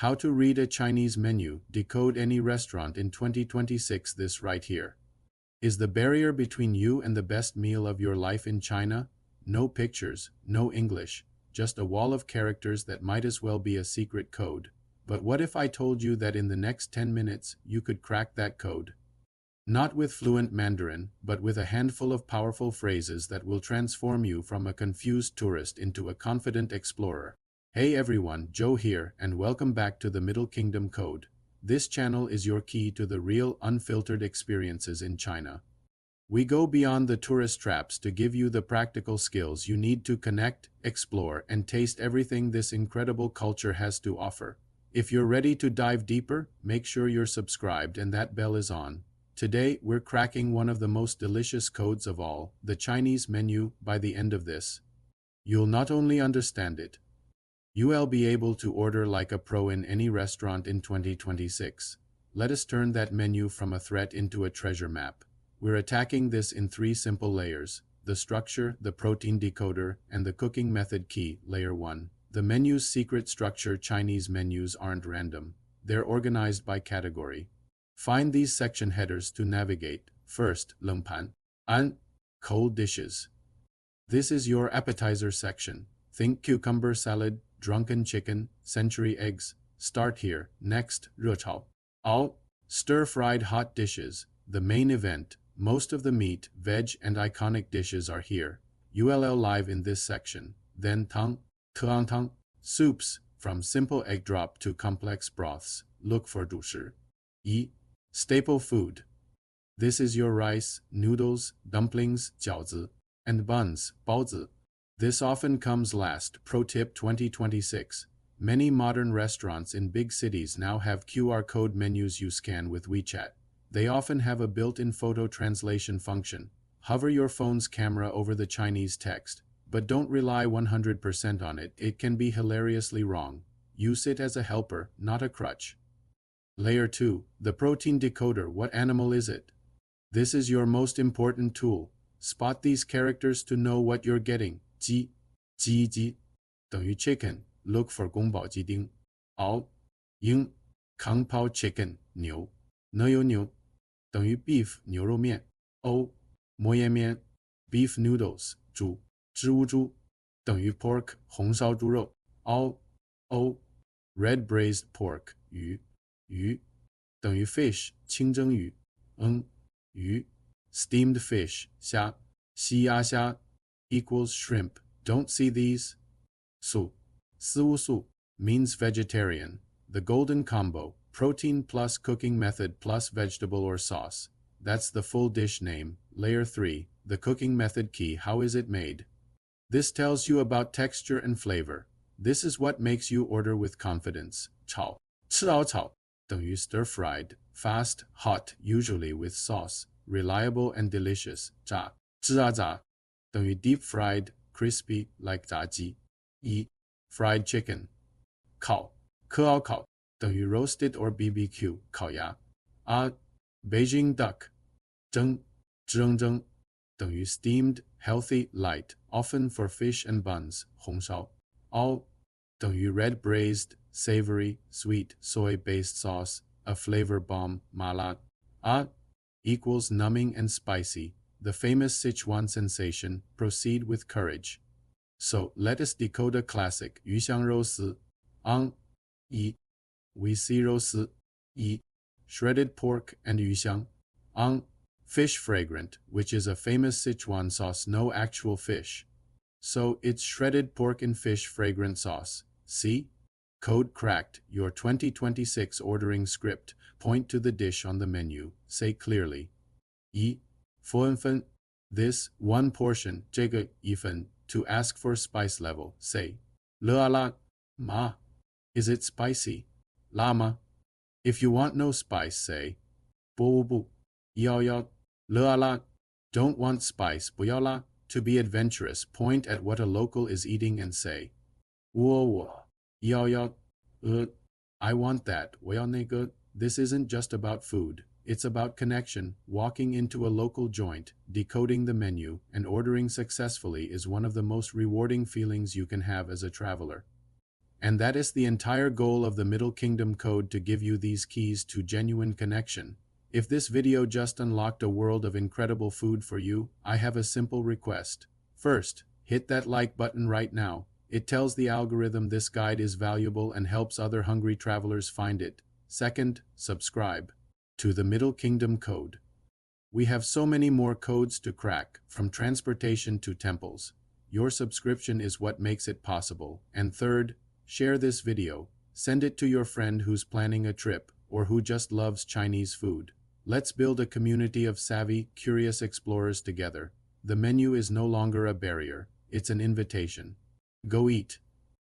How to read a Chinese menu, decode any restaurant in 2026. This right here. Is the barrier between you and the best meal of your life in China? No pictures, no English, just a wall of characters that might as well be a secret code. But what if I told you that in the next 10 minutes you could crack that code? Not with fluent Mandarin, but with a handful of powerful phrases that will transform you from a confused tourist into a confident explorer. Hey everyone, Joe here, and welcome back to the Middle Kingdom Code. This channel is your key to the real, unfiltered experiences in China. We go beyond the tourist traps to give you the practical skills you need to connect, explore, and taste everything this incredible culture has to offer. If you're ready to dive deeper, make sure you're subscribed and that bell is on. Today, we're cracking one of the most delicious codes of all, the Chinese menu. By the end of this, you'll not only understand it, you'll be able to order like a pro in any restaurant in 2026. Let us turn that menu from a threat into a treasure map. We're attacking this in 3 simple layers: the structure, the protein decoder, and the cooking method key. Layer 1. The menu's secret structure. Chinese menus aren't random. They're organized by category. Find these section headers to navigate. First, Lengpan, An, cold dishes. This is your appetizer section. Think cucumber salad, drunken chicken, century eggs. Start here. Next, 热炒, All, stir-fried hot dishes. The main event. Most of the meat, veg, and iconic dishes are here. ULL live in this section. Then tang, tang, soups, from simple egg drop to complex broths. Look for 主食. Yi, staple food. This is your rice, noodles, dumplings, 饺子, and buns, 包子. This often comes last. Pro tip 2026. Many modern restaurants in big cities now have QR code menus you scan with WeChat. They often have a built-in photo translation function. Hover your phone's camera over the Chinese text, but don't rely 100% on it. It can be hilariously wrong. Use it as a helper, not a crutch. Layer 2. The protein decoder. What animal is it? This is your most important tool. Spot these characters to know what you're getting. 鸡, 鸡, 等于 chicken. Look for 宫保鸡丁. 熬, 鹰, 康泡 chicken, 牛. 牛, 等于 beef 牛肉面. 欧, 馍延面, beef noodles, 猪, 支乌猪, 等于 pork 红烧猪肉. 熬, red-braised pork, 鱼, 等于 fish 清蒸鱼. 鱼, steamed fish 虾, 西鸭虾 equals shrimp. Don't see these? 素, 四乌素 means vegetarian. The golden combo, protein plus cooking method plus vegetable or sauce. That's the full dish name. Layer 3, the cooking method key. How is it made? This tells you about texture and flavor. This is what makes you order with confidence. 炒, 吃熬炒, 等于 stir-fried, fast, hot, usually with sauce, reliable and delicious. 炸, 自啊炸, 等于 deep-fried, crispy, like 炸鸡. 一, fried chicken. 烤, 科熬烤, 等于 roasted or BBQ, 烤鸭. Beijing duck. 蒸, 蒸, 等于 steamed, healthy, light, often for fish and buns, 红烧. All, 等于 red-braised, savory, sweet, soy-based sauce, a flavor bomb, 麻辣. Equals numbing and spicy, the famous Sichuan sensation. Proceed with courage. So, let us decode a classic. 鱼香肉丝. 一, we see 肉丝. 一, shredded pork and 鱼香. Fish fragrant, which is a famous Sichuan sauce. No actual fish. So, it's shredded pork and fish fragrant sauce. See? Code cracked. Your 2026 ordering script. Point to the dish on the menu. Say clearly. 一, 分, this, 1 portion, 这个一份. To ask for spice level, say, 热啊辣, ma. Is it spicy? 辣吗? If you want no spice, say, 不, 要, 热啊辣. Don't want spice, 不要辣. To be adventurous, point at what a local is eating and say, 我, 要, I want that, 我要那个. This isn't just about food. It's about connection. Walking into a local joint, decoding the menu, and ordering successfully is one of the most rewarding feelings you can have as a traveler. And that is the entire goal of the Middle Kingdom Code, to give you these keys to genuine connection. If this video just unlocked a world of incredible food for you, I have a simple request. First, hit that like button right now. It tells the algorithm this guide is valuable and helps other hungry travelers find it. Second, subscribe to the Middle Kingdom Code. We have so many more codes to crack, from transportation to temples. Your subscription is what makes it possible. And third, share this video. Send it to your friend who's planning a trip or who just loves Chinese food. Let's build a community of savvy, curious explorers together. The menu is no longer a barrier, it's an invitation. Go eat,